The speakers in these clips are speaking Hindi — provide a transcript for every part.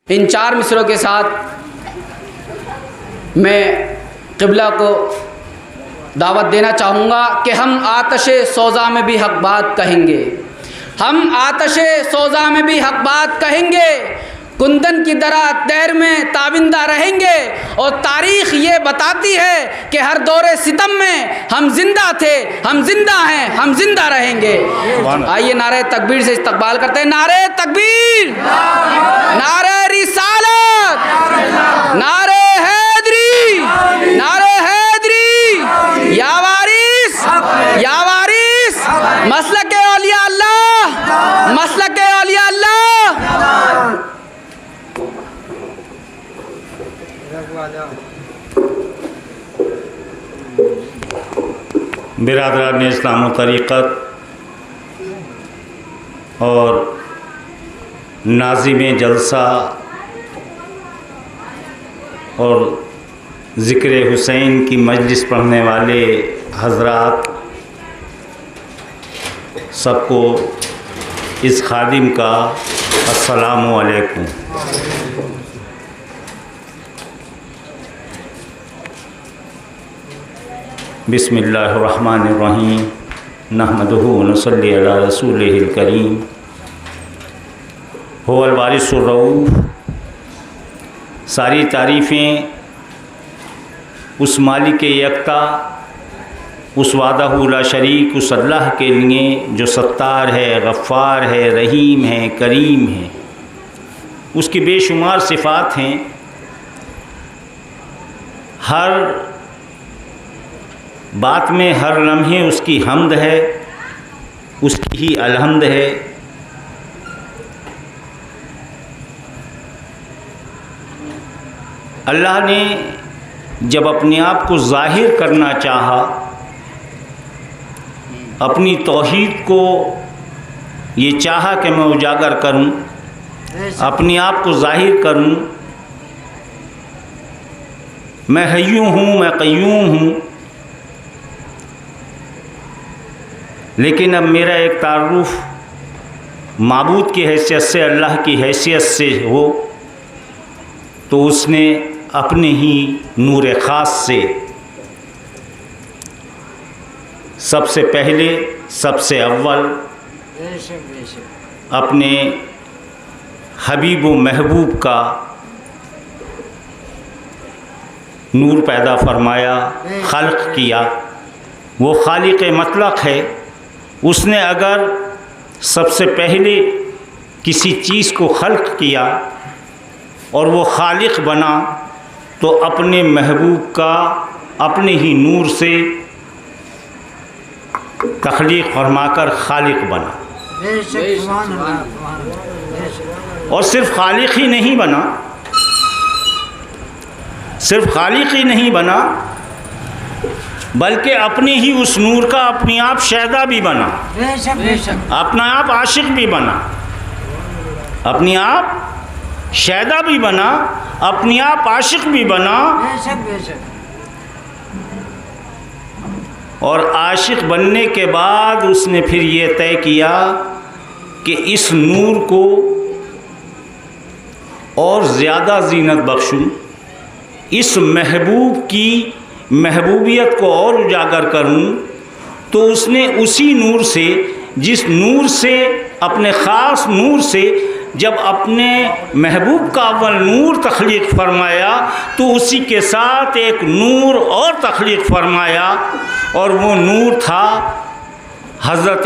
इन 4 मिसरों के साथ मैं क़िबला को दावत देना चाहूँगा कि हम आतशे सोज़ा में भी हक़ बात कहेंगे, हम आतशे सोज़ा में भी हक़ बात कहेंगे, कुंदन की दरा तैर में ताबिंदा रहेंगे। और तारीख़ ये बताती है कि हर दौरे सितम में हम जिंदा थे, हम जिंदा हैं, हम जिंदा रहेंगे। आइए नारे तकबीर से इस्तकबाल करते हैं। नारे तकबीर, नारे रिसालत, नारे हैदरी, नारे हैदरी, या वारिस, या वारिस, मसलक औलिया अल्लाह, मसलक औलिया अल्लाह। बिरादरान इस्लाम व तरीक़त और नाज़िम जलसा और ज़िक्र हुसैन की मजलिस पढ़ने वाले हज़रात, सबको इस खादिम का अस्सलामु अलैकुम। बिस्मिल्लाहिर्रहमानिर्रहीम, नहमदुहु व नसल्ली अला रसूलिहिल करीम, हुवल वारिसुर रऊफ़। सारी तारीफ़ें उस मालिक यकता, उस वादहु ला शरीक, उस अल्लाह के लिए जो सत्तार है, गफ़्फ़ार है, रहीम है, करीम है। उसकी बेशुमार सिफ़ात हैं। हर बात में, हर लम्हे उसकी हम्द है, उसकी ही अलहम्द है। अल्लाह ने जब अपने आप को ज़ाहिर करना चाहा, अपनी तौहीद को ये चाहा कि मैं उजागर करूं, अपने आप को ज़ाहिर करूं, मैं हय्यू हूँ, मैं क़य्यूम हूँ। लेकिन अब मेरा एक तारुफ़ माबूद की हैसियत से, अल्लाह की हैसियत से हो, तो उसने अपने ही नूर ख़ास से सबसे पहले, सबसे अव्वल अपने हबीब व महबूब का नूर पैदा फरमाया, खल्क़ किया। वो खालिक़ मतलक़ है। उसने अगर सबसे पहले किसी चीज़ को खल्क़ किया और वो खालिक़ बना, तो अपने महबूब का अपने ही नूर से तख़लीक़ फरमाकर खालिक़ बना। और सिर्फ़ खालिक़ ही नहीं बना, सिर्फ़ खालिक़ ही नहीं बना, बल्कि अपने ही उस नूर का अपने आप शहदा भी बना, अपना आप आशिक भी बना, अपने आप शहदा भी बना, अपने आप आशिक भी बना। और आशिक बनने के बाद उसने फिर ये तय किया कि इस नूर को और ज़्यादा ज़ीनत बख्शूँ, इस महबूब की महबूबियत को और उजागर करूं। तो उसने उसी नूर से, जिस नूर से, अपने ख़ास नूर से, जब अपने महबूब का अव्वल नूर तख़लीक़ फरमाया, तो उसी के साथ एक नूर और तख़लीक़ फरमाया। और वो नूर था हज़रत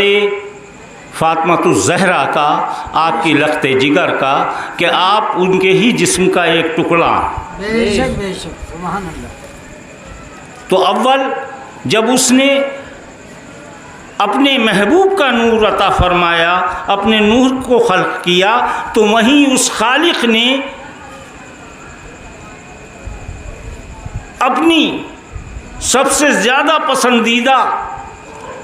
फ़ातिमातुज़ ज़हरा का, आपकी लख्ते जिगर का, कि आप उनके ही जिस्म का एक टुकड़ा। बेशक बेशक, सुभान अल्लाह। तो अव्वल जब उसने अपने महबूब का नूर अता फरमाया, अपने नूर को खल्क़ किया, तो वहीं उस खालिक़ ने अपनी सबसे ज़्यादा पसंदीदा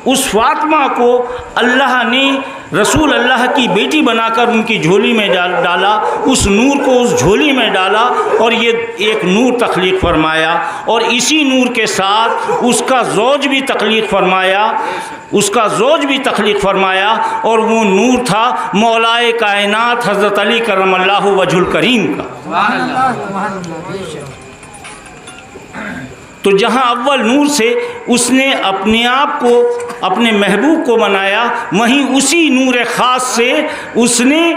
उस फातिमा को अल्लाह ने रसूल अल्लाह की बेटी बनाकर उनकी झोली में डाला, उस नूर को उस झोली में डाला और ये एक नूर तख्लीक फरमाया, और इसी नूर के साथ उसका ज़ौज भी तख्लीक फरमाया, और वो नूर था मौलाए कायनात हज़रत अली करमल्लाहु वजहुल करीम का। तो जहाँ अव्वल नूर से उसने अपने आप को, अपने महबूब को बनाया, वहीं उसी नूर ख़ास से उसने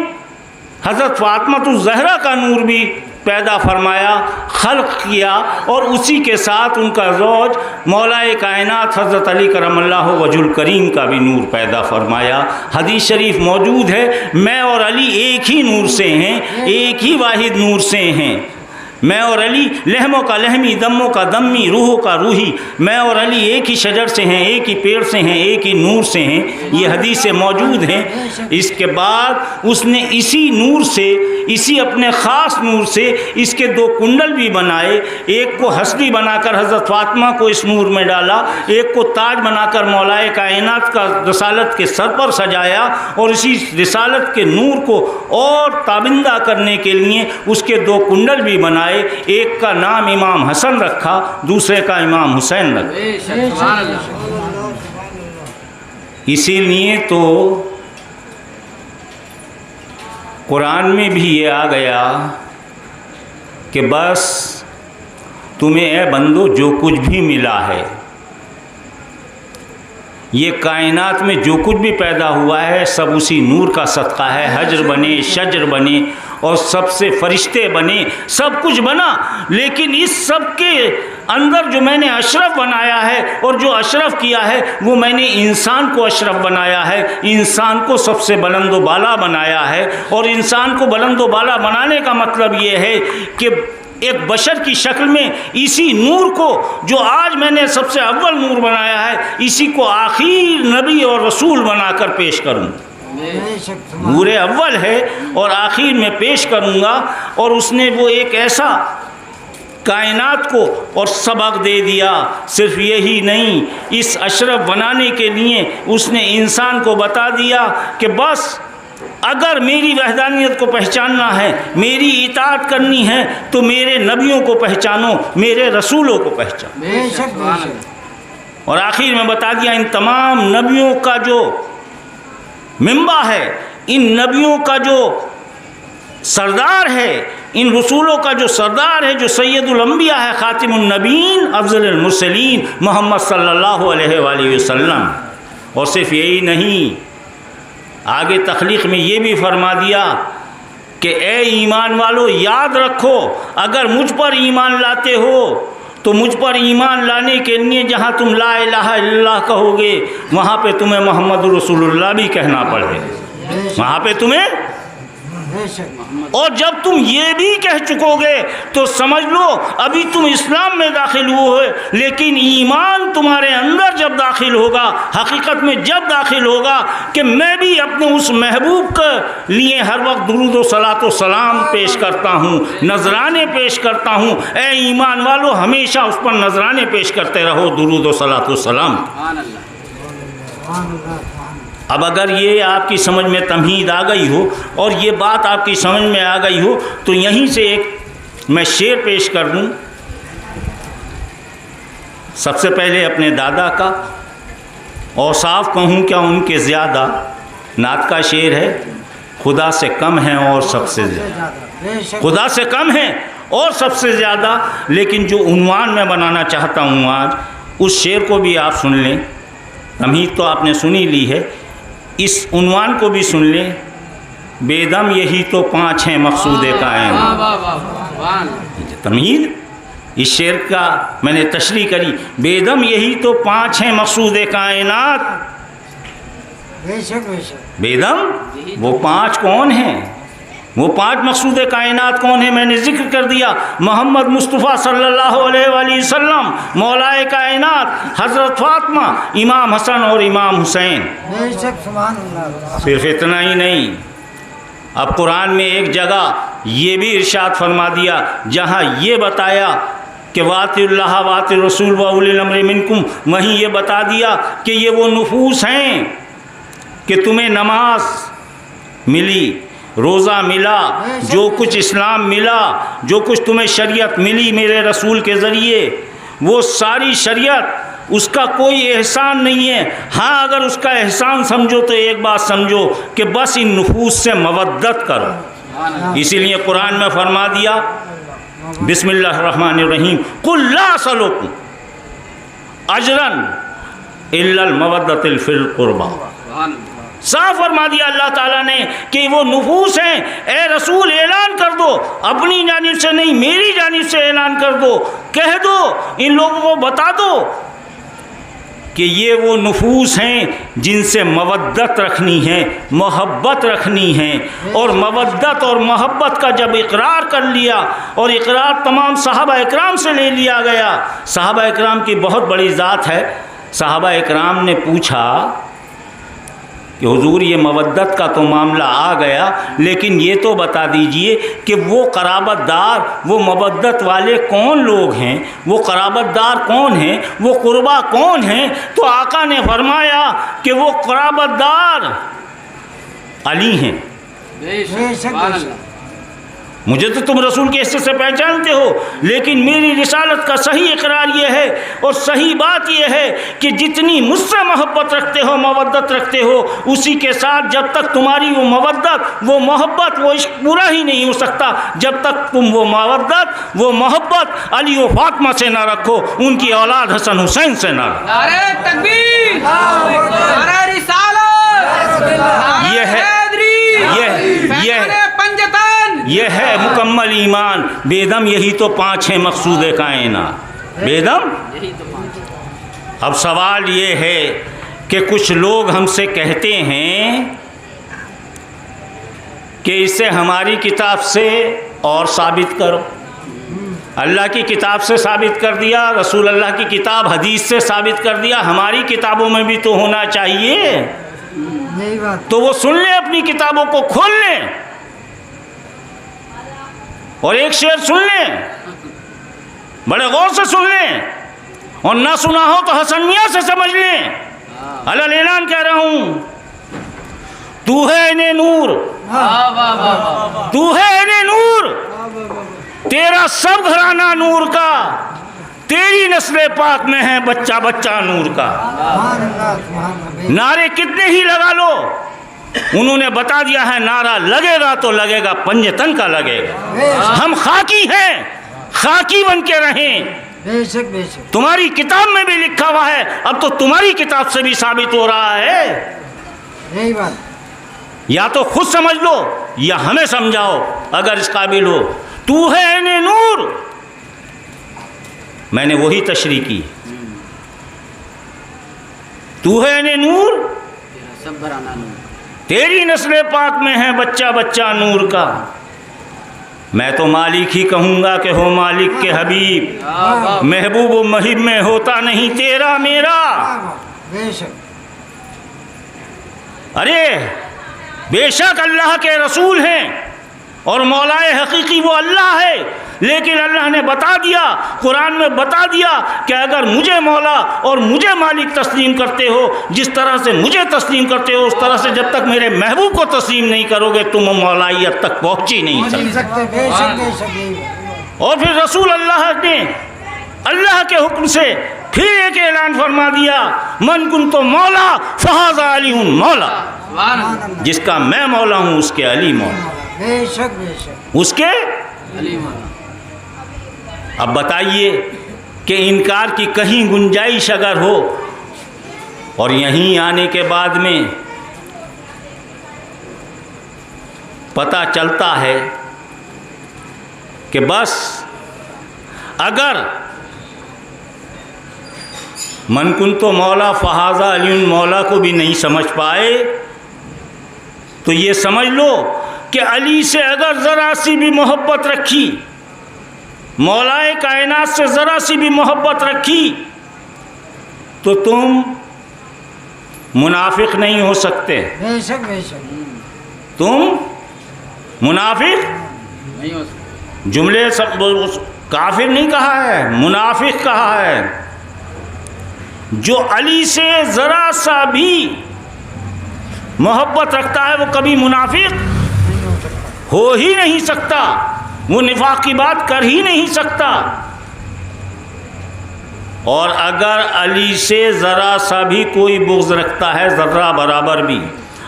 हज़रत फ़ातिमा ज़हरा का नूर भी पैदा फरमाया, खल्क़ किया, और उसी के साथ उनका ज़ौज मौलाए कायनात हज़रत अली करमल्लाहु वजहुल करीम का भी नूर पैदा फरमाया। हदीस शरीफ मौजूद है, मैं और अली एक ही नूर से हैं, एक ही वाहिद नूर से हैं। मैं और अली लहमों का लहमी, दमों का दमी, रूहों का रूही, मैं और अली एक ही शजर से हैं, एक ही पेड़ से हैं, एक ही नूर से हैं। ये हदीस से मौजूद हैं। इसके बाद उसने इसी नूर से, इसी अपने ख़ास नूर से इसके दो कुंडल भी बनाए। एक को हस्ती बनाकर हज़रत फ़ातिमा को इस नूर में डाला, एक को ताज बनाकर मौलाए कायनात का रिसालत के सर पर सजाया, और इसी रिसालत के नूर को और ताबिंदा करने के लिए उसके दो कुंडल भी बनाए। एक का नाम इमाम हसन रखा, दूसरे का इमाम हुसैन रखा। इसीलिए तो कुरान में भी ये आ गया कि बस तुम्हें ए बंदो जो कुछ भी मिला है, ये कायनात में जो कुछ भी पैदा हुआ है सब उसी नूर का सदका है। हजर बने, शजर बने और सबसे फरिश्ते बने, सब कुछ बना, लेकिन इस सब के अंदर जो मैंने अशरफ बनाया है और जो अशरफ किया है वो मैंने इंसान को अशरफ बनाया है, इंसान को सबसे बुलंद बाला बनाया है। और इंसान को बुलंद बाला बनाने का मतलब ये है कि एक बशर की शक्ल में इसी नूर को, जो आज मैंने सबसे अव्वल नूर बनाया है, इसी को आखिर नबी और रसूल बनाकर पेश करूँ। नूर अव्वल है और आखिर में पेश करूँगा। और उसने वो एक ऐसा कायनात को और सबक दे दिया। सिर्फ यही नहीं, इस अशरफ बनाने के लिए उसने इंसान को बता दिया कि बस अगर मेरी वहदानियत को पहचानना है, मेरी इताअत करनी है, तो मेरे नबियों को पहचानो, मेरे रसूलों को पहचानो। और आखिर में बता दिया इन तमाम नबियों का जो मिंबा है, इन नबियों का जो सरदार है, इन रसूलों का जो सरदार है, जो सैयदुल अंबिया है, खातिमुन नबीन, अफजलुल मुरसलीन, मोहम्मद सल्लल्लाहु अलैहि वसल्लम। और सिर्फ यही नहीं, आगे तख्लीक में ये भी फरमा दिया कि ए ईमान वालों, याद रखो, अगर मुझ पर ईमान लाते हो तो मुझ पर ईमान लाने के लिए जहाँ तुम ला इलाहा इल्लल्लाह कहोगे, वहाँ पे तुम्हें मोहम्मद रसूलुल्लाह भी कहना पड़े, वहाँ पे तुम्हें। और जब तुम ये भी कह चुकोगे तो समझ लो अभी तुम इस्लाम में दाखिल हुए हो, लेकिन ईमान तुम्हारे अंदर जब दाखिल होगा, हकीकत में जब दाखिल होगा कि मैं भी अपने उस महबूब के लिए हर वक्त दुरूद व सलात व सलाम पेश करता हूँ, नजराने पेश करता हूँ। ए ईमान वालों, हमेशा उस पर नजराने पेश करते रहो, दुरूद व सलात व सलाम। अब अगर ये आपकी समझ में तमहीद आ गई हो और ये बात आपकी समझ में आ गई हो, तो यहीं से एक मैं शेर पेश कर दूँ। सबसे पहले अपने दादा का औसाफ कहूँ क्या उनके ज़्यादा, नात का शेर है, खुदा से कम है और सबसे ज़्यादा, खुदा से कम है और सबसे ज़्यादा। लेकिन जो उन्वान मैं बनाना चाहता हूँ आज, उस शेर को भी आप सुन लें। तमहीद तो आपने सुनी ली है, इस उन्वान को भी सुन लें। बेदम यही तो पाँच हैं मकसूदे कायनात। तमहीद इस शेर का मैंने तशरीह करी, बेदम यही तो पाँच हैं मकसूदे कायनात। बेदम वो पाँच कौन हैं, वो पाँच मकसूद कायनात कौन है? मैंने जिक्र कर दिया, मोहम्मद मुस्तफ़ा सल्लल्लाहु अलैहि वसल्लम, मौलाए कायनात हज़रत फ़ातिमा, इमाम हसन और इमाम हुसैन। सिर्फ इतना ही नहीं, अब कुरान में एक जगह ये भी इरशाद फरमा दिया जहाँ ये बताया कि वातिल्लाह वातिर रसूल व उलिल अम्रि मिनकुम, वहीं ये बता दिया कि ये वो नुफूस हैं कि तुम्हें नमाज मिली, रोज़ा मिला, जो कुछ इस्लाम मिला, जो कुछ तुम्हें शरीयत मिली मेरे रसूल के ज़रिए, वो सारी शरीयत उसका कोई एहसान नहीं है। हाँ, अगर उसका एहसान समझो तो एक बात समझो कि बस इन नफूस से मवद्दत करो। इसीलिए कुरान में फरमा दिया बिस्मिल्लाहिर्रहमानिर्रहीम, कुल ला असलुकुम अजरन इल्लल मवद्दतिल फिल कुर्बा। साफ फरमा दिया अल्लाह ताला ने कि वो नफूस हैं, ए रसूल ऐलान कर दो, अपनी जानिब से नहीं मेरी जानिब से ऐलान कर दो, कह दो, इन लोगों को बता दो कि ये वो नफूस हैं जिनसे मवद्दत रखनी है, मोहब्बत रखनी है। और मवद्दत और मोहब्बत का जब इकरार कर लिया, और इकरार तमाम सहाबा इकराम से ले लिया गया। सहाबा इकराम की बहुत बड़ी ज़ात है। सहाबा इकराम ने पूछा कि हुजूर ये मवद्दत का तो मामला आ गया, लेकिन ये तो बता दीजिए कि वो कराबतदार, वो मवद्दत वाले कौन लोग हैं, वो कराबतदार कौन हैं, वो कुर्बा कौन हैं? तो आका ने फरमाया कि वो कराबतदार अली हैं। मुझे तो तुम रसूल के हिस्से से पहचानते हो, लेकिन मेरी रिसालत का सही इकरार ये है और सही बात ये है कि जितनी मुझसे मोहब्बत रखते हो, मवद्दत रखते हो, उसी के साथ जब तक तुम्हारी वो मवद्दत, वो मोहब्बत, वो इश्क पूरा ही नहीं हो सकता जब तक तुम वो मवद्दत, वो मोहब्बत अली व फातिमा से ना रखो, उनकी औलाद हसन हुसैन से ना रखो। नारे तकबीर, नारे रिसालत, यह है मुकम्मल ईमान। बेदम यही तो 5 है मकसूद कायनात। बेदम अब सवाल ये है कि कुछ लोग हमसे कहते हैं कि इसे हमारी किताब से और साबित करो। अल्लाह की किताब से साबित कर दिया, रसूल अल्लाह की किताब हदीस से साबित कर दिया, हमारी किताबों में भी तो होना चाहिए। तो वो सुन लें, अपनी किताबों को खोल लें और एक शेर सुन लें, बड़े गौर से सुन लें, और ना सुना हो तो हसन मियां से समझ लें। अलल ऐलान कह रहा हूं, तू है इन्हें नूर, तू है इन्हें नूर, तेरा सब घराना नूर का, तेरी नस्ल पाक में है बच्चा बच्चा नूर का। नारे कितने ही लगा लो, उन्होंने बता दिया है नारा लगेगा तो लगेगा, पंजतन का लगेगा। हम खाकी हैं, खाकी बन के रहें। बेशक बेशक तुम्हारी किताब में भी लिखा हुआ है, अब तो तुम्हारी किताब से भी साबित हो रहा है। यही बात, या तो खुद समझ लो या हमें समझाओ अगर इस काबिल हो। तू है इन्हें नूर, मैंने वही तशरीह की, तू है इन्हें नूर, सब घराना नूर, तेरी नस्ल पाक में है बच्चा बच्चा नूर का। मैं तो मालिक ही कहूँगा कि हो मालिक के हबीब, महबूब व महिब में होता नहीं तेरा मेरा। बेशक अरे बेशक अल्लाह के रसूल हैं और मौलाए हकीकी वो अल्लाह है, लेकिन अल्लाह ने बता दिया, कुरान में बता दिया कि अगर मुझे मौला और मुझे मालिक तस्लीम करते हो, जिस तरह से मुझे तस्लीम करते हो, उस तरह से जब तक मेरे महबूब को तस्लीम नहीं करोगे तुम मौलाइयत तक पहुँच ही नहीं सकते। बेशक बेशक। और फिर रसूल अल्लाह ने अल्लाह के हुक्म से फिर एक ऐलान फरमा दिया, मन कुन तो मौला फहाज़ा अली मौला, जिसका मैं मौला हूँ उसके अली मौला, बेशक बेशक उसके अली मौला। अब बताइए कि इनकार की कहीं गुंजाइश अगर हो, और यहीं आने के बाद में पता चलता है कि बस अगर मनकुन तो मौला फहाज़ा अली मौला को भी नहीं समझ पाए तो ये समझ लो कि अली से अगर ज़रा सी भी मोहब्बत रखी, मौलाए कायनात से ज़रा सी भी मोहब्बत रखी, तो तुम मुनाफिक नहीं हो सकते। बेशक बेशक। तुम मुनाफिक नहीं हो सकता। जुमले सब काफिर नहीं कहा है, मुनाफिक कहा है। जो अली से ज़रा सा भी मोहब्बत रखता है वो कभी मुनाफिक नहीं हो सकता। हो ही नहीं सकता, वो निफाक की बात कर ही नहीं सकता। और अगर अली से ज़रा सा भी कोई बुग़्ज़ रखता है, ज़र्रा बराबर भी,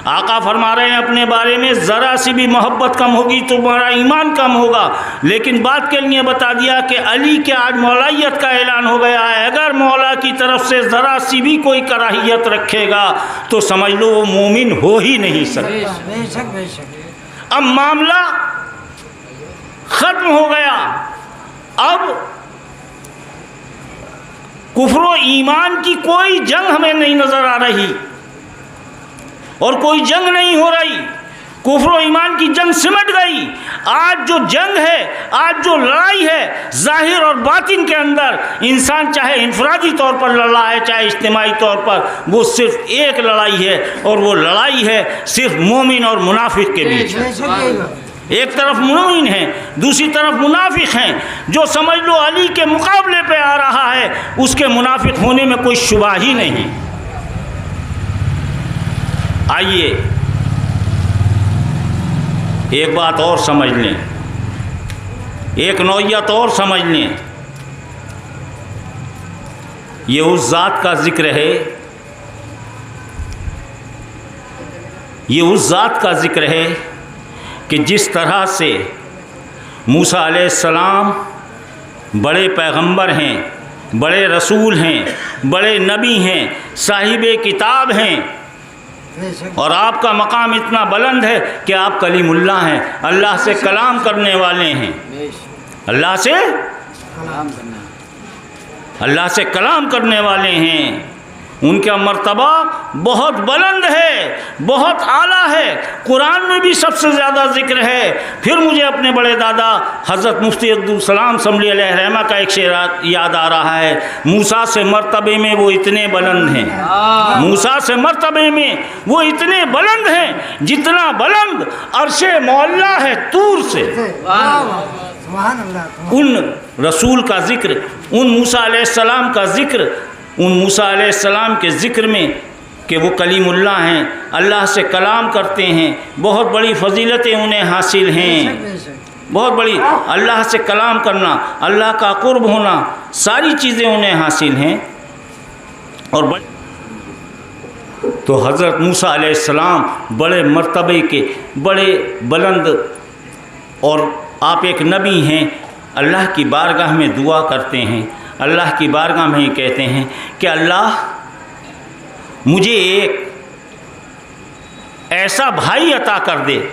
आका फरमा रहे हैं अपने बारे में, ज़रा सी भी मोहब्बत कम होगी तो तुम्हारा ईमान कम होगा। लेकिन बात के लिए बता दिया कि अली के आज मौलाइयत का ऐलान हो गया है, अगर मौला की तरफ से ज़रा सी भी कोई कराहियत रखेगा तो समझ लो वो मोमिन हो ही नहीं सकता। बेशक बेशक। अब मामला ख़त्म हो गया। अब कुफ्र व ईमान की कोई जंग हमें नहीं नज़र आ रही और कोई जंग नहीं हो रही। कुफ्र व ईमान की जंग सिमट गई। आज जो जंग है, आज जो लड़ाई है ज़ाहिर और बातिन के अंदर, इंसान चाहे इनफरादी तौर पर लड़ रहा है चाहे इज्तिमाई तौर पर, वो सिर्फ एक लड़ाई है और वो लड़ाई है सिर्फ मोमिन और मुनाफिक के बीच। एक तरफ मोमिन है, दूसरी तरफ मुनाफिक हैं। जो समझ लो अली के मुकाबले पे आ रहा है उसके मुनाफिक होने में कोई शुबा ही नहीं। आइए एक बात और समझ लें, एक नौयत और समझ लें। ये उस ज़ात का जिक्र है, ये उस ज़ात का जिक्र है कि जिस तरह से मूसा अलैहिस्सलाम बड़े पैगंबर हैं, बड़े रसूल हैं, बड़े नबी हैं, साहिबे किताब हैं, और आपका मकाम इतना बुलंद है कि आप कलीमुल्लाह हैं, अल्लाह से कलाम करने वाले हैं, अल्लाह से कलाम करने वाले हैं। उनका मर्तबा बहुत बुलंद है, बहुत आला है, कुरान में भी सबसे ज़्यादा ज़िक्र है। फिर मुझे अपने बड़े दादा हज़रत मुफ्ती अब्दुल सलाम समली अलैहि रहमा का एक शेर याद आ रहा है, मूसा से मर्तबे में वो इतने बुलंद हैं, मूसा से मर्तबे में वो इतने बुलंद हैं जितना बुलंद अर्शे मौला है तूर से। उन रसूल का ज़िक्र, उन मूसा अलैहिस्सलाम का ज़िक्र, उन मूसा अलैहिस्सलाम के ज़िक्र में कि वो कलीमुल्लाह हैं, अल्लाह से कलाम करते हैं, बहुत बड़ी फजीलतें उन्हें हासिल हैं, बहुत बड़ी, अल्लाह से कलाम करना, अल्लाह का कुर्ब होना, सारी चीज़ें उन्हें हासिल हैं। और तो हज़रत मूसा अलैहिस्सलाम बड़े मर्तबे के, बड़े बुलंद, और आप एक नबी हैं, अल्लाह की बारगाह में दुआ करते हैं, अल्लाह की बारगाह में ही कहते हैं कि अल्लाह मुझे एक ऐसा भाई अता कर दे,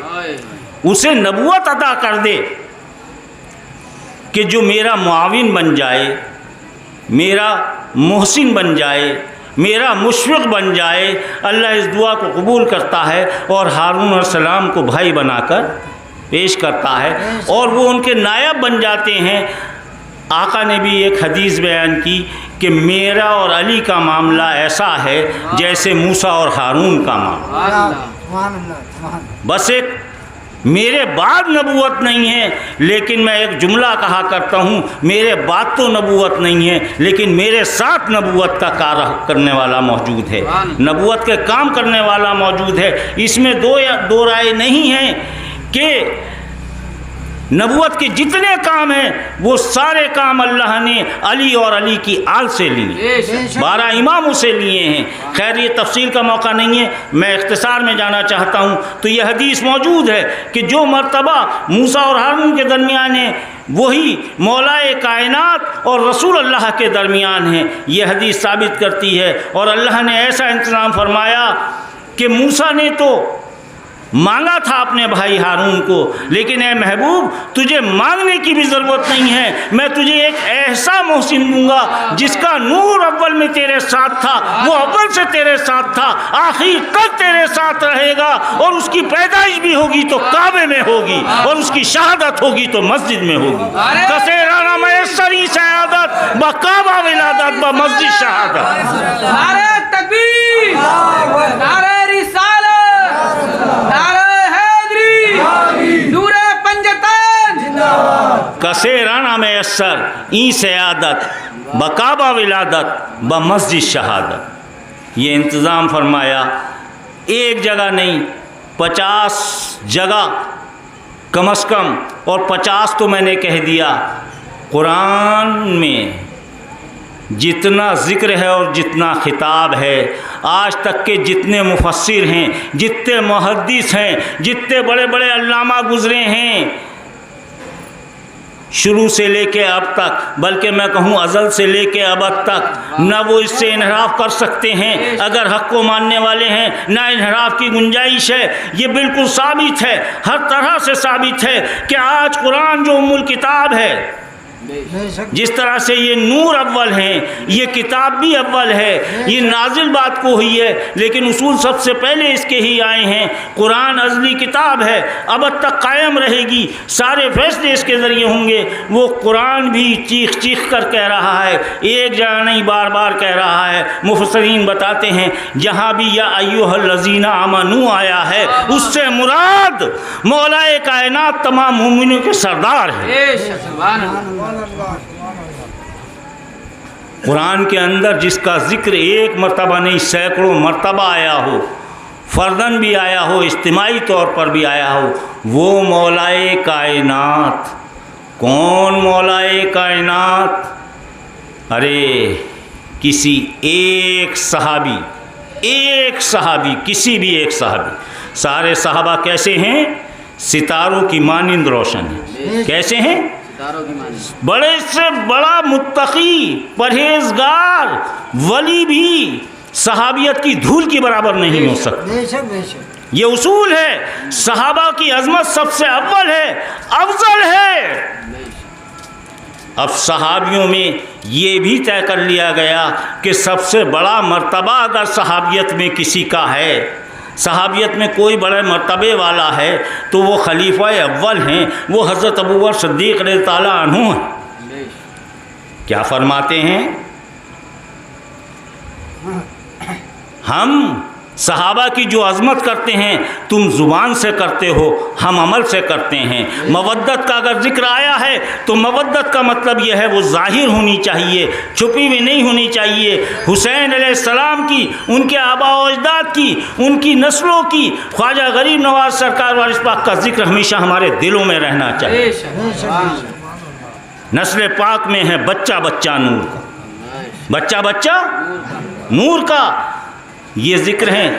उसे नबूवत अता कर दे कि जो मेरा मुआविन बन जाए, मेरा मोहसिन बन जाए, मेरा मुशफ़िक़ बन जाए। अल्लाह इस दुआ को कबूल करता है और हारून अलैहिस्सलाम को भाई बनाकर पेश करता है और वो उनके नायब बन जाते हैं। आका ने भी एक हदीस बयान की कि मेरा और अली का मामला ऐसा है जैसे मूसा और हारून का मामला। बस एक मेरे बाद नबूवत नहीं है, लेकिन मैं एक जुमला कहा करता हूँ, मेरे बाद तो नबूवत नहीं है लेकिन मेरे साथ नबूवत का कार्य करने वाला मौजूद है, नबूवत के काम करने वाला मौजूद है। इसमें दो राय नहीं है कि नबूवत के जितने काम हैं वो सारे काम अल्लाह ने अली और अली की आल से लिए, 12 इमामों से लिए हैं। खैर ये तफसील का मौका नहीं है, मैं इख्तिसार में जाना चाहता हूँ। तो यह हदीस मौजूद है कि जो मर्तबा मूसा और हारून के दरमियान है वही मौलाए कायनात और रसूल अल्लाह के दरमियान है, यह हदीस साबित करती है। और अल्लाह ने ऐसा इंतज़ाम फरमाया कि मूसा ने तो मांगा था अपने भाई हारून को, लेकिन ए महबूब तुझे मांगने की भी ज़रूरत नहीं है, मैं तुझे एक ऐसा मोहसिन दूंगा जिसका नूर अव्वल में तेरे साथ था, वो अव्वल से तेरे साथ था, आखिर तक तेरे साथ रहेगा, और उसकी पैदाइश भी होगी तो काबे में होगी और उसकी शहादत होगी तो मस्जिद में होगी। कसेराना मैसरी शहादत ब काबा विलादत ब मस्जिद शहादत। नारे तकबीर, नारे रिसालत, नारे हैदरी, नूरे पंजतन जिंदाबाद। कसेराना मैसर ई सयादत बकाबा विलादत ब मस्जिद शहादत। ये इंतज़ाम फरमाया एक जगह नहीं, 50 जगह कम से कम, और 50 तो मैंने कह दिया। कुरान में जितना ज़िक्र है और जितना खिताब है, आज तक के जितने मुफस्सिर हैं, जितने मुहद्दिस हैं, जितने बड़े बड़े अल्लामा गुज़रे हैं, शुरू से लेके अब तक, बल्कि मैं कहूँ अज़ल से लेके अब तक, न वो इससे इनहराफ कर सकते हैं अगर हक़ को मानने वाले हैं, ना इनहराफ की गुंजाइश है। ये बिल्कुल साबित है, हर तरह से साबित है कि आज कुरान जो उम्मुल किताब है, जिस तरह से ये नूर अव्वल हैं, ये किताब भी अव्वल है, ये नाजिल बात को हुई है, लेकिन उसूल सबसे पहले इसके ही आए हैं। कुरान अज़ली किताब है, अब तक कायम रहेगी, सारे फैसले इसके ज़रिए होंगे। वो कुरान भी चीख चीख कर कह रहा है, एक जगह नहीं बार बार कह रहा है। मुफस्सिरीन बताते हैं जहाँ भी या अय्युहल्लज़ीना आमनू आया है, उससे मुराद मौलाए कायनात तमाम मोमिनों के सरदार है। कुरान के अंदर जिसका जिक्र एक मरतबा नहीं सैकड़ों मरतबा आया हो, फर्दन भी आया हो, इज्तिमाई तौर पर भी आया हो, वो मौलाए कायनात। कौन मौलाए कायनात? अरे किसी एक सहाबी, किसी भी एक सहाबी, सारे सहाबा कैसे हैं? सितारों की मानिंद रोशन है। कैसे हैं? बड़े से बड़ा मुत्तकी, परहेजगार वली भी सहाबियत की धूल की बराबर नहीं हो सकता। ये उसूल है। सहाबा की अजमत सबसे अव्वल है, अफजल है। अब सहाबियों में ये भी तय कर लिया गया कि सबसे बड़ा मर्तबा अगर सहाबियत में किसी का है, सहाबियत में कोई बड़े मर्तबे वाला है, तो वो खलीफा अव्वल हैं, वो हज़रत अबू बकर सिद्दीक़ रज़ियल्लाहु अन्हु हैं। क्या फरमाते हैं? हम सहाबा की जो अज़मत करते हैं तुम ज़ुबान से करते हो, हम अमल से करते हैं। मवद्दत का अगर जिक्र आया है तो मवद्दत का मतलब यह है वो ज़ाहिर होनी चाहिए, छुपी हुई नहीं होनी चाहिए। हुसैन अलैहिस्सलाम की, उनके आबा व अजदाद की, उनकी नस्लों की, ख्वाजा गरीब नवाज सरकार वारिस पाक का जिक्र हमेशा हमारे दिलों में रहना चाहिए। नस्ल पाक में है बच्चा बच्चा नूर का, बच्चा बच्चा नूर का ये ज़िक्र हैं।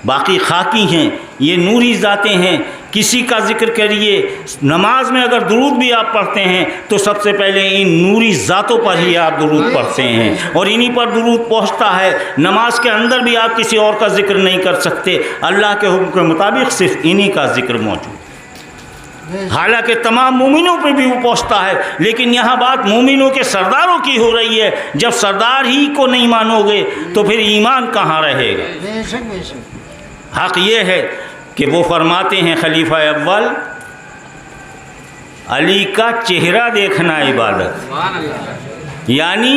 बाकी खाकी हैं, ये नूरी ज़ातें हैं। किसी का जिक्र करिए, नमाज में अगर दुरूद भी आप पढ़ते हैं तो सबसे पहले इन नूरी ज़ातों पर ही आप दुरूद पढ़ते हैं और इन्हीं पर दुरूद पहुँचता है। नमाज के अंदर भी आप किसी और का जिक्र नहीं कर सकते, अल्लाह के हुक्म के मुताबिक सिर्फ इन्हीं का जिक्र मौजूद। हालांकि तमाम मोमिनों पे भी वो पहुँचता है, लेकिन यहाँ बात मोमिनों के सरदारों की हो रही है। जब सरदार ही को नहीं मानोगे तो फिर ईमान कहाँ रहेगा? हक़ ये है कि वो फरमाते हैं खलीफा अव्वल, अली का चेहरा देखना इबादत। यानी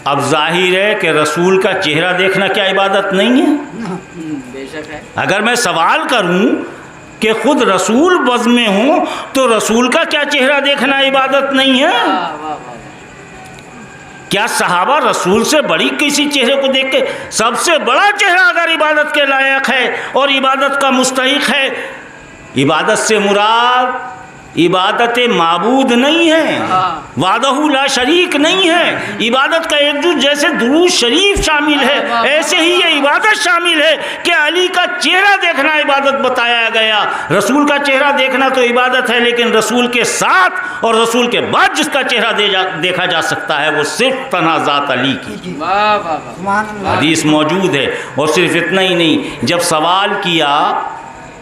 अब जाहिर है कि रसूल का चेहरा देखना क्या इबादत नहीं है? बेशक है। अगर मैं सवाल करूं कि खुद रसूल बज़्म में हो तो रसूल का क्या चेहरा देखना इबादत नहीं है? क्या सहाबा रसूल से बड़ी किसी चेहरे को देख के, सबसे बड़ा चेहरा अगर इबादत के लायक है और इबादत का मुस्तहिक है, इबादत से मुराद इबादत माबूद नहीं है, वादहू ला शरीक नहीं है। इबादत का एक जुज़ जैसे दुरूद शरीफ शामिल है, ऐसे ही ये इबादत शामिल है कि अली का चेहरा देखना इबादत बताया गया। रसूल का चेहरा देखना तो इबादत है, लेकिन रसूल के साथ और रसूल के बाद जिसका चेहरा देखा जा सकता है वो सिर्फ तन्हा ज़ात अली की हदीस मौजूद है। और सिर्फ इतना ही नहीं, जब सवाल किया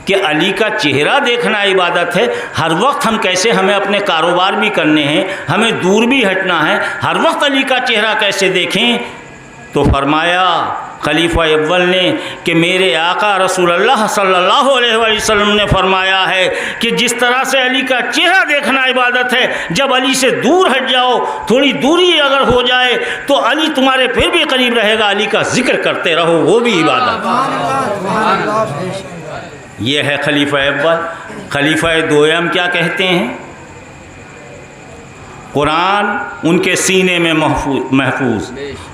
कि अली का चेहरा देखना इबादत है, हर वक्त हम कैसे, हमें अपने कारोबार भी करने हैं, हमें दूर भी हटना है, हर वक्त अली का चेहरा कैसे देखें? तो फरमाया खलीफा अव्वल ने कि मेरे आका रसूलुल्लाह सल्लल्लाहु अलैहि वसल्लम ने फरमाया है कि जिस तरह से अली का चेहरा देखना इबादत है, जब अली से दूर हट जाओ, थोड़ी दूरी अगर हो जाए तो अली तुम्हारे फिर भी करीब रहेगा, अली का जिक्र करते रहो, वो भी इबादत। ये है खलीफा अव्वल। खलीफा दोयम क्या कहते हैं? कुरान उनके सीने में महफूज।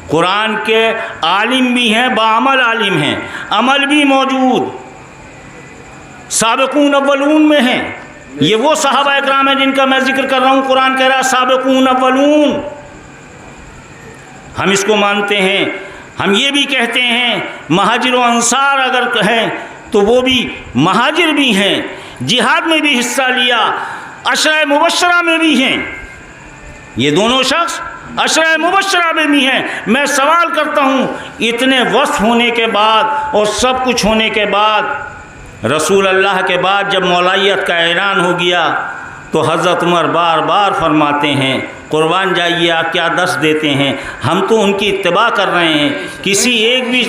कुरान के आलिम भी हैं, बाअमल आलिम हैं, अमल भी मौजूद, साबिकून अव्वलून में हैं। ये वो सहाबा इकराम है जिनका मैं जिक्र कर रहा हूँ। कुरान कह रहा है साबिकून अव्वलून। हम इसको मानते हैं। हम ये भी कहते हैं महाजिर व अंसार अगर हैं तो वो भी महाजिर भी हैं, जिहाद में भी हिस्सा लिया, अशरा मुबश्शरा में भी हैं। ये दोनों शख्स अशरा मुबश्शरा में भी हैं। मैं सवाल करता हूँ, इतने वस्फ होने के बाद और सब कुछ होने के बाद रसूल अल्लाह के बाद जब मौलाइयत का ऐलान हो गया तो हज़रत उमर बार बार फरमाते हैं, कुर्बान जाइए आप क्या दर्स देते हैं, हम तो उनकी इत्तिबा कर रहे हैं, किसी एक भी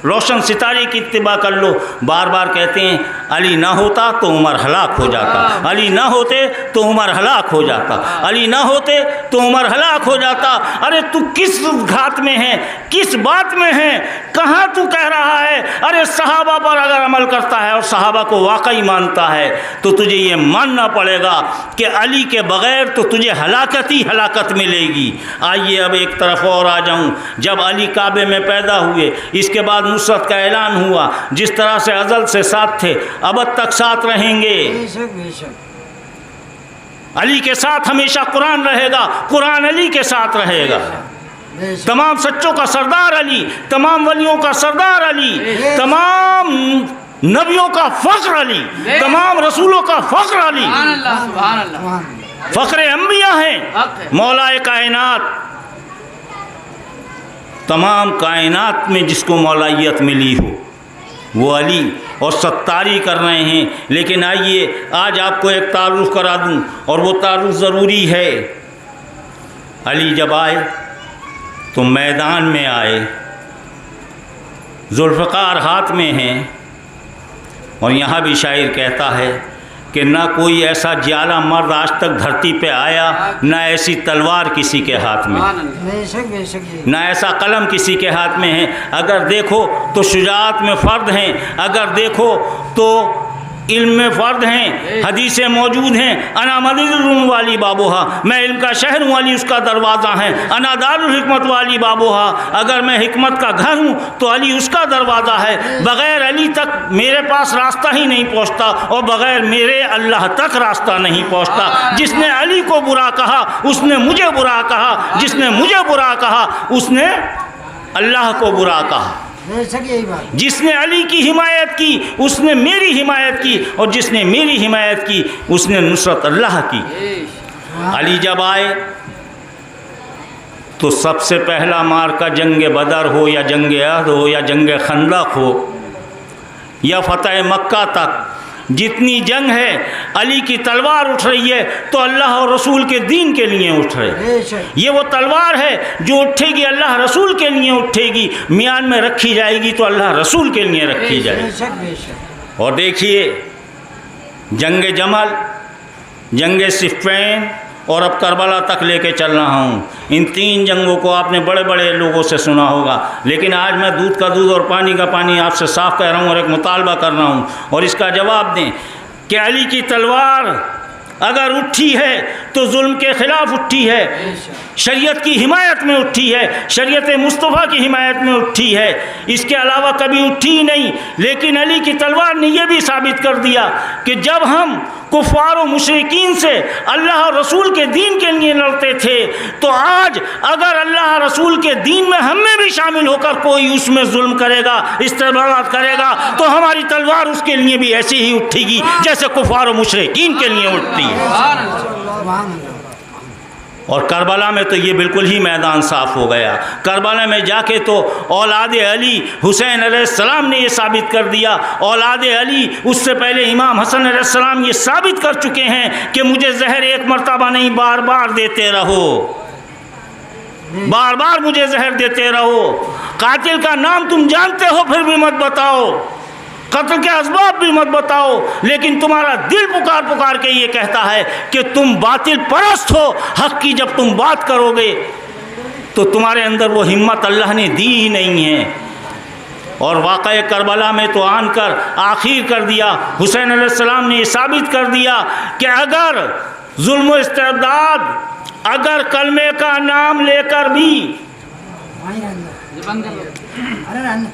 रोशन सितारे की इत्तिबा कर लो। बार बार कहते हैं अली ना होता तो उमर हलाक हो जाता, अली ना होते तो उमर हलाक हो जाता, अली ना होते तो उमर हलाक हो जाता। अरे तू किस घात में है, किस बात में है, कहाँ तू कह रहा है? अरे सहाबा पर अगर अमल करता है और सहाबा को वाकई मानता है तो तुझे ये मानना पड़ेगा कि अली के बग़ैर तो तुझे हलाकत ही हलाकत मिलेगी। आइए अब एक तरफ और आ जाऊँ। जब अली काबे में पैदा हुए, इसके बाद नुसरत का ऐलान हुआ, जिस तरह से अज़ल से साथ थे अब तक साथ रहेंगे। अली के साथ हमेशा कुरान रहेगा, कुरान अली के साथ रहेगा। तमाम सच्चों का सरदार अली, तमाम वलियों का सरदार अली, तमाम नबियों का फ़ख्र अली, तमाम रसूलों का फ़ख्र अली, फ़ख्र अंबिया हैं, मौलाए कायनात। तमाम कायनात में जिसको मौलाइयत मिली हो वो अली, और सत्तारी कर रहे हैं। लेकिन आइए आज आपको एक तारुफ करा दूं, और वो तारुफ ज़रूरी है। अली जब आए तो मैदान में आए, जुल्फ़कार हाथ में हैं, और यहाँ भी शायर कहता है कि ना कोई ऐसा ज्याला मर्द आज तक धरती पे आया, ना ऐसी तलवार किसी के हाथ में, ना ऐसा कलम किसी के हाथ में है। अगर देखो तो शुजाअत में फ़र्द हैं, अगर देखो तो इल्म में फ़र्द हैं, हदीसें मौजूद हैं। अना मदीनुल वाली बाबोहा, मैं इल्म का शहर हूँ, अली उसका दरवाज़ा है। अना दारुल हिकमत वाली बाबोहा, अगर मैं हिकमत का घर हूँ तो अली उसका दरवाज़ा है। बग़ैर अली तक मेरे पास रास्ता ही नहीं पहुँचता, और बग़ैर मेरे अल्लाह तक रास्ता नहीं पहुँचता। जिसने अली को बुरा कहा उसने मुझे बुरा कहा, जिसने मुझे बुरा कहा उसने अल्लाह को बुरा कहा। जिसने अली की हिमायत की उसने मेरी हिमायत की, और जिसने मेरी हिमायत की उसने नुसरत अल्लाह की। अली जब आए तो सबसे पहला मार्का जंग बदर हो या जंग अहद हो या जंग खंदक हो या फतह मक्का तक, जितनी जंग है अली की तलवार उठ रही है तो अल्लाह और रसूल के दीन के लिए उठ रही। ये वो तलवार है जो उठेगी अल्लाह रसूल के लिए उठेगी, मियान में रखी जाएगी तो अल्लाह रसूल के लिए रखी जाएगी। और देखिए जंग जमल, जंग सिफ़ैन, और अब करबला तक लेके चल रहा हूँ। इन तीन जंगों को आपने बड़े बड़े लोगों से सुना होगा, लेकिन आज मैं दूध का दूध और पानी का पानी आपसे साफ कह रहा हूँ और एक मुतालबा कर रहा हूँ, और इसका जवाब दें कि अली की तलवार अगर उठी है तो जुल्म के ख़िलाफ़ उठी है, शरीयत की हिमायत में उठी है, शरीयत मुस्तफ़ा की हिमायत में उठी है, इसके अलावा कभी उठी ही नहीं। लेकिन अली की तलवार ने यह भी साबित कर दिया कि जब हम कुफ़ार और मुशरिकीन से अल्लाह और रसूल के दीन के लिए लड़ते थे, तो आज अगर अल्लाह रसूल के दीन में हमें भी शामिल होकर कोई उसमें जुल्म करेगा, इस्तेमाल करेगा, तो हमारी तलवार उसके लिए भी ऐसी ही उठेगी जैसे कुफ़ार और मुशरिकीन के लिए उठती है। और करबला में तो ये बिल्कुल ही मैदान साफ़ हो गया। करबला में जाके तो औलाद अली हुसैन अलैहिस्सलाम ने ये साबित कर दिया, औलाद अली उससे पहले इमाम हसन अलैहिस्सलाम ये साबित कर चुके हैं कि मुझे जहर एक मर्तबा नहीं बार बार देते रहो, बार बार मुझे जहर देते रहो। कातिल का नाम तुम जानते हो फिर भी मत बताओ, कत्ल के असबाब भी मत बताओ, लेकिन तुम्हारा दिल पुकार पुकार के ये कहता है कि तुम बातिल परस्त हो, हक की जब तुम बात करोगे तो तुम्हारे अंदर वो हिम्मत अल्लाह ने दी ही नहीं है। और वाक़या करबला में तो आनकर आखिर कर दिया, हुसैन अलैहिस्सलाम ने ये साबित कर दिया कि अगर जुल्म व इस्तेबदाद अगर कलमे का नाम लेकर भी वहीं अंदर अरे अंदर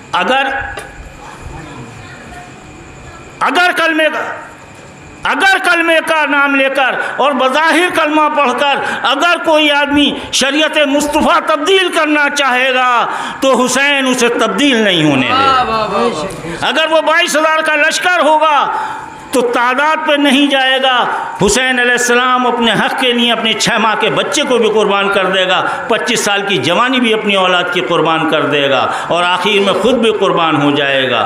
अगर कलमे का नाम लेकर और बज़ाहिर कलमा पढ़कर अगर कोई आदमी शरीयत मुस्तफ़ा तब्दील करना चाहेगा तो हुसैन उसे तब्दील नहीं होने देगा। अगर वो 22,000 का लश्कर होगा तो तादाद पे नहीं जाएगा। हुसैन अलैहिस्सलाम अपने हक़ के लिए अपने 6 माह के बच्चे को भी कुर्बान कर देगा, 25 साल की जवानी भी अपनी औलाद की कुर्बान कर देगा और आखिर में ख़ुद भी कुर्बान हो जाएगा।